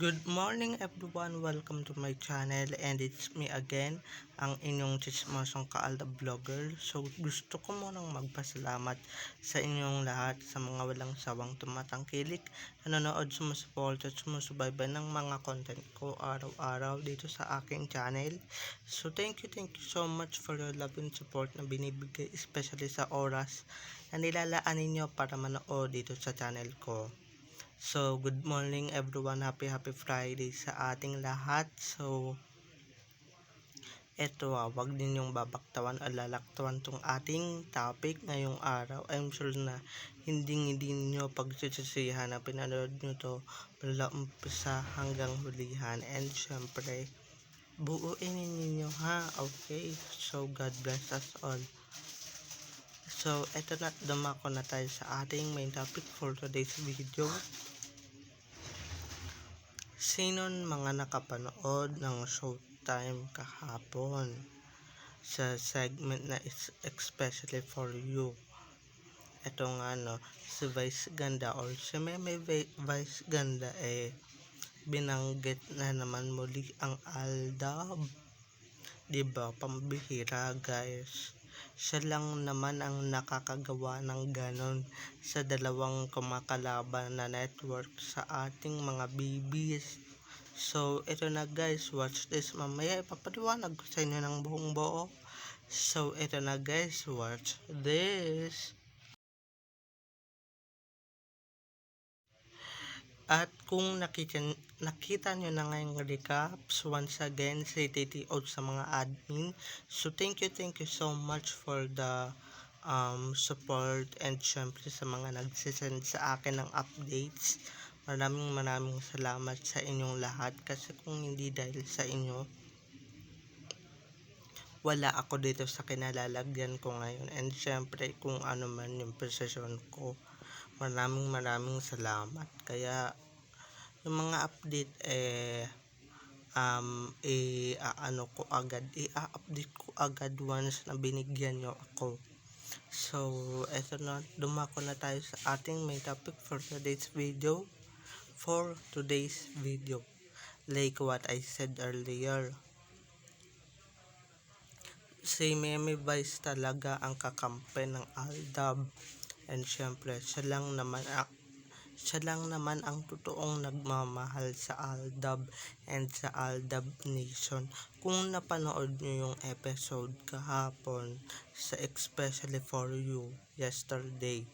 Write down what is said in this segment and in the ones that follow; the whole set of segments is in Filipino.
Good morning everyone, welcome to my channel and it's me again, ang inyong chismosong kaalda vlogger. So gusto ko munang magpasalamat sa inyong lahat sa mga walang sawang tumatangkilik, nanonood, sumusuporta at sumusubaybay ng mga content ko araw-araw dito sa aking channel. So thank you so much for your love and support na binibigay, especially sa oras na nilalaan ninyo para manood dito sa channel ko. So, good morning everyone. Happy Friday sa ating lahat. So, eto wag ninyong babaktawan o lalaktawan tong ating topic ngayong araw. I'm sure na hindi niyo pagsisisihan na pinanood nyo to mula umpisa hanggang hulihan. And syempre, buuin ninyo ha. Okay? So, God bless us all. So, eto na, dumako na tayo sa ating main topic for today's video. Sino mga nakapanood ng Showtime kahapon sa segment na especially for you? Ito nga si Vice Ganda or si Meme Vice Ganda binanggit na naman muli ang Aldab. Diba? Pambihira guys. Siya lang naman ang nakakagawa ng ganon sa dalawang kumakalaban na network sa ating mga babies. So, ito na guys, watch this. Mamaya ipapaliwanag ko sa inyo ng buong buo. So, ito na guys, watch this. At kung nakita nyo na ngayong recaps, once again, say out sa mga admin. So, thank you so much for the support and syempre sa mga nagsisend sa akin ng updates. Maraming salamat sa inyong lahat kasi kung hindi dahil sa inyo, wala ako dito sa kinalalagyan ko ngayon. And syempre, kung ano man yung posisyon ko, maraming salamat. Kaya yung mga update i-update ko agad once na binigyan nyo ako. So, eto na, dumako na tayo sa ating main topic for today's video. Like what I said earlier, si Meme Vice talaga ang kakampi ng Aldab. And syempre, siya lang naman ang totoong nagmamahal sa Aldab and sa Aldab Nation. Kung napanood nyo yung episode kahapon sa especially for you yesterday,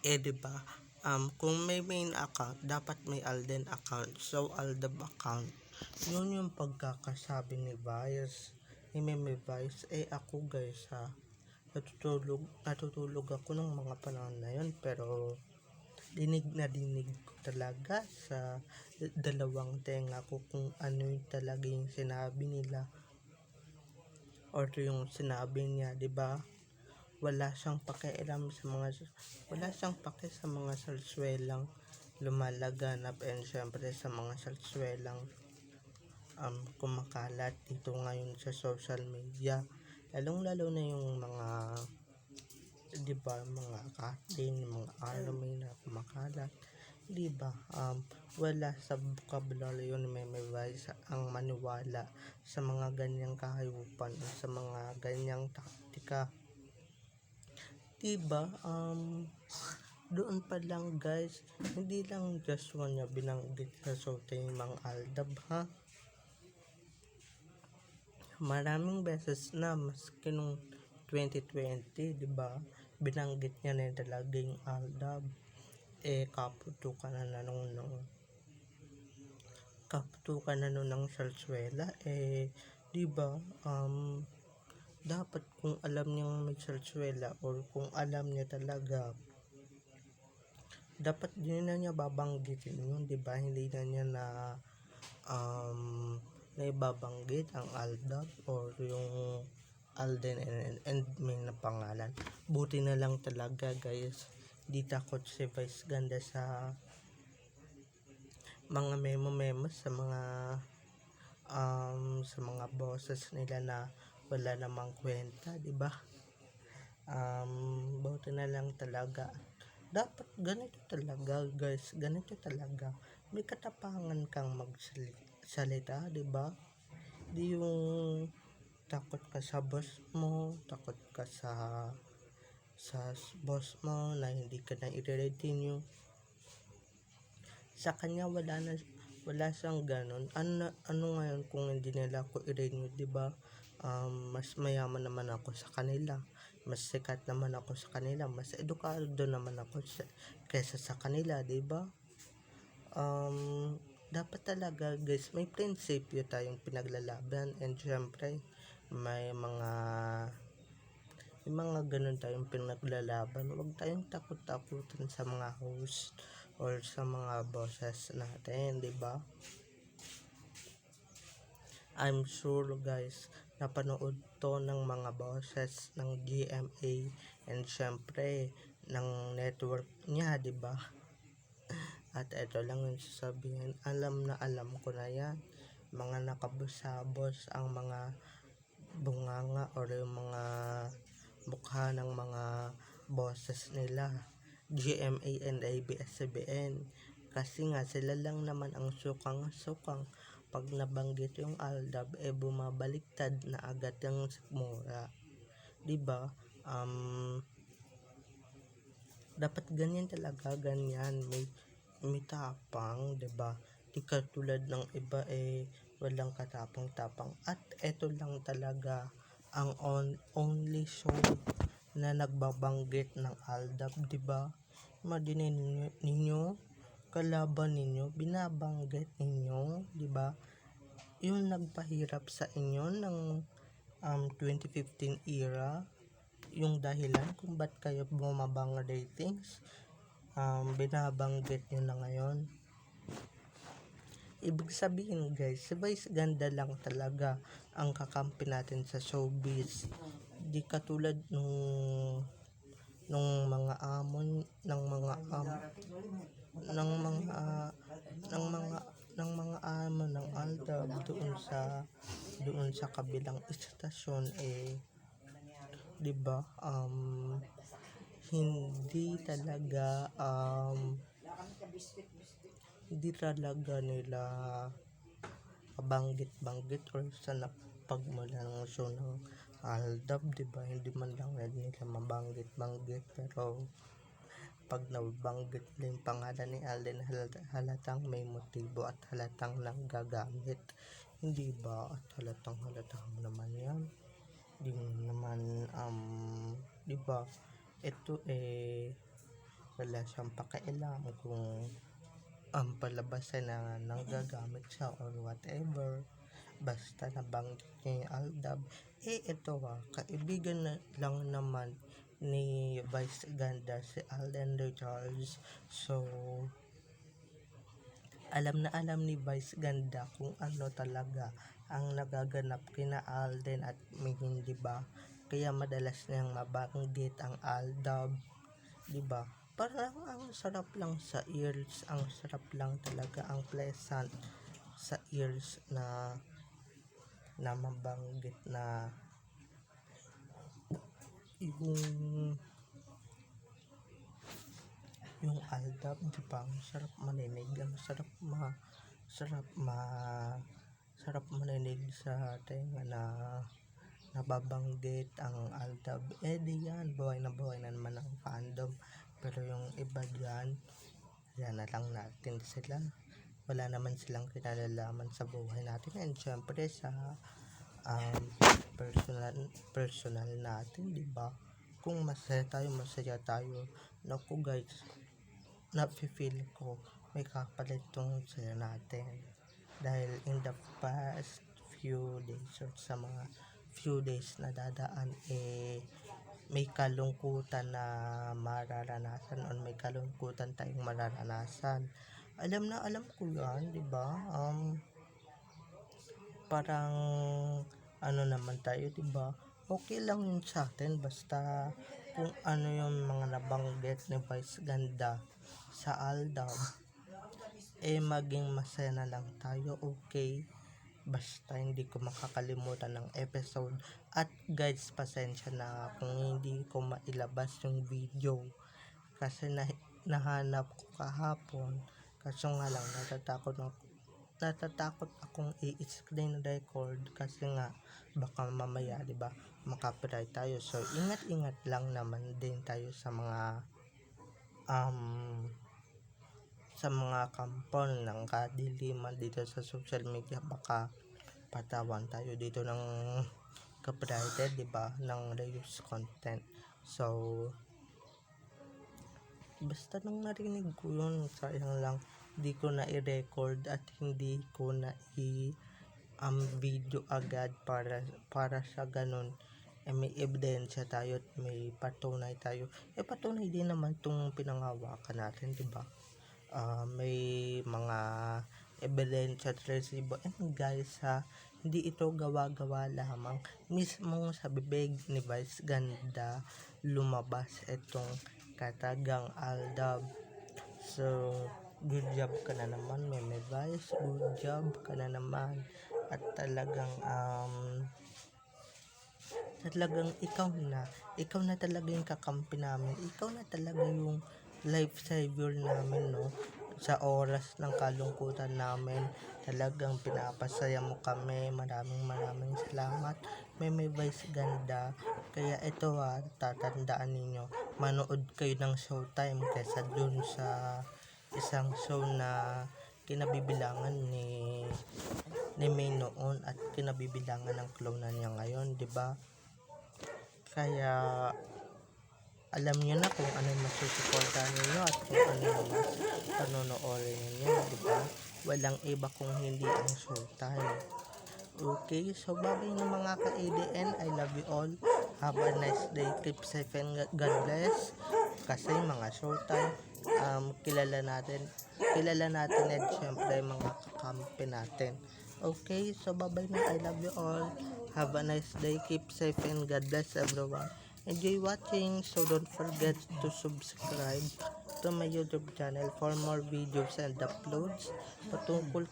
diba, kung may main account, dapat may Alden account. So, Aldab account, yun yung pagkakasabi ni Vice, ni Meme Vice. Ako guys natutulog ako ng mga panahon na yun, pero dinig ko talaga sa dalawang tenga ko kung ano yung talaga yung sinabi nila or yung sinabi niya, diba? Wala siyang pake sa mga salswelang lumalaganap and syempre sa mga salswelang kumakalat dito ngayon sa social media, lalo na yung mga, diba, mga Kathleen, mga army na kumakalat, diba? Wala sa vocabulary yun, may Vice ang maniwala sa mga ganyang kahayupan, sa mga ganyang taktika, diba? Doon pa lang guys, hindi lang just one niya binanggit sa Showtime mga Aldab ha. Maraming beses na, maski nung 2020, diba, binanggit niya na talaga yung Aldab. Kaputukan na nun ng salswela, diba, dapat kung alam niyang may salswela or kung alam niya talaga, dapat din na niya babanggitin yun, diba? Hindi na niya naibabanggit ang Aldab or yung Alden and may na pangalan. Buti na lang talaga guys, di takot si Vice Ganda sa mga memo sa mga bosses nila na wala namang kwenta, diba? Buti na lang talaga dapat ganito talaga guys, ganito talaga. May katapangan kang magsalita, di ba? Di yung takot ka sa boss mo, takot ka sa boss mo na hindi ka na i-retinue. Sa kanya wala siyang ganon. Ano ngayon kung hindi nila ako i-renew, di ba? Mas mayaman naman ako sa kanila, mas sikat naman ako sa kanila, mas edukado naman ako kaysa sa kanila, di ba? Dapat talaga guys, may prinsipyo tayong pinaglalaban, and syempre may mga ganun tayong pinaglalaban. Huwag tayong takot-takutan sa mga host or sa mga bosses natin, di ba? I'm sure guys, napanood to ng mga bosses ng GMA and syempre ng network niya, di ba? At eto lang yung sasabihin, alam ko na yan. Mga nakabusabos ang mga bunganga or yung mga mukha ng mga bosses nila, GMA and ABS-CBN. Kasi nga sila lang naman ang sukang pag nabanggit yung ALDAB, bumabaliktad na agad yung sikmura, diba? Dapat ganyan talaga, ganyan, may tapang, diba? Di katulad ng iba walang katapang-tapang. At eto lang talaga ang only show na nagbabanggit ng ALDAB, diba? Madinin ninyo, kalaban ninyo, binabanggit ninyo, diba? Yung nagpahirap sa inyo ng 2015 era, yung dahilan kung ba't kayo bumabang ratings, binabanggit nyo na ngayon. Ibig sabihin guys, si Vice Ganda lang talaga ang kakampi natin sa showbiz. Di katulad nung mga amon ng mga amon ng ALDAB doon sa kabilang istasyon, di ba? Hindi talaga nila banggit or sa napagmula ng show ng ALDAB, diba? Hindi man lang nila mabanggit, pero pag nabanggit na yung pangalan ni Alden, halatang may motibo at halatang nanggagamit, hindi ba? At halatang mo naman yan, di naman diba? Ito wala siyang pakialam kung ang palabas na nanggagamit siya or whatever, basta nabanggit niya yung ALDAB. Ito kaibigan lang naman ni Vice Ganda si Alden Richards. So alam ni Vice Ganda kung ano talaga ang nagaganap kina Alden at may hindi ba, kaya madalas niyang mabanggit ang ALDAB, diba? Parang ang sarap lang sa ears, ang sarap lang talaga, ang pleasant sa ears na mabanggit na yung ALDAB, diba? Ang sarap maninig, ang sarap maninig sa tenga na nababanggit ang ALDAB. Di yan, buhay na naman ang fandom. Pero yung iba dyan, yan na lang natin sila. Wala naman silang kinalalaman sa buhay natin. And syempre sa personal natin, diba? Kung masaya tayo. Naku guys, nafe-feel ko may kapalit tong saya natin. Dahil in the past few days or sa mga few days na dadaan, may kalungkutan na mararanasan or may kalungkutan tayong mararanasan. Alam ko yan, di ba? Parang ano naman tayo, di ba? Okay lang yun sa atin, basta kung ano yung mga nabanggit ni Vice Ganda sa ALDAB, maging masaya na lang tayo, okay? Basta hindi ko makakalimutan ng episode. At guys, pasensya na kung hindi ko mailabas yung video kasi nahanap ko kahapon. Kaso nga lang, natatakot akong i-screen record kasi nga baka mamaya, di ba, makapiright tayo. So, ingat-ingat lang naman din tayo sa mga kampon ng kadiliman dito sa social media. Baka patawan tayo dito ng copyrighted, di ba, ng reuse content. So, basta nung narinig ko yun, sayang lang di ko na i-record at hindi ko na video agad para sa ganun may ebidensya tayo at may patunay tayo. Patunay din naman tong pinangawakan natin, di ba? May mga ebidensya at resibo. And guys, hindi ito gawa-gawa lamang. Mismo sa bibig ni Vice Ganda lumabas itong katagang Aldab. So, good job ka na naman, Meme Vice. Good job ka na naman. At talagang ikaw na talaga yung kakampi namin. Ikaw na talaga yung life savior namin, no? Sa oras ng kalungkutan namin, talagang pinapasaya mo kami. Maraming salamat, Meme Vice Ganda. Kaya ito, tatandaan ninyo, manood kayo ng Showtime kaysa dun sa isang show na kinabibilangan ni May noon at kinabibilangan ng clone na niya ngayon, di ba? Kaya alam niyo na kung ano yung masusuportahan ninyo at kung ano yung mas panonoorin ninyo, di ba? Walang iba kung hindi ang Showtime. Okay, so babay ng mga ka-ADN. I love you all. Have a nice day. Keep safe and God bless. Kasi mga Showtime, kilala natin at syempre mga kakampi natin. Okay, so babay na. I love you all. Have a nice day. Keep safe and God bless everyone. Enjoy watching. So don't forget to subscribe to my YouTube channel for more videos and uploads patungkol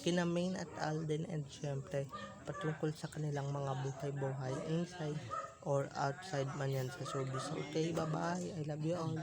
kina Main at Alden, and syempre patungkol sa kanilang mga buhay-buhay inside or outside man yan sa showbiz. Okay, bye-bye. I love you all.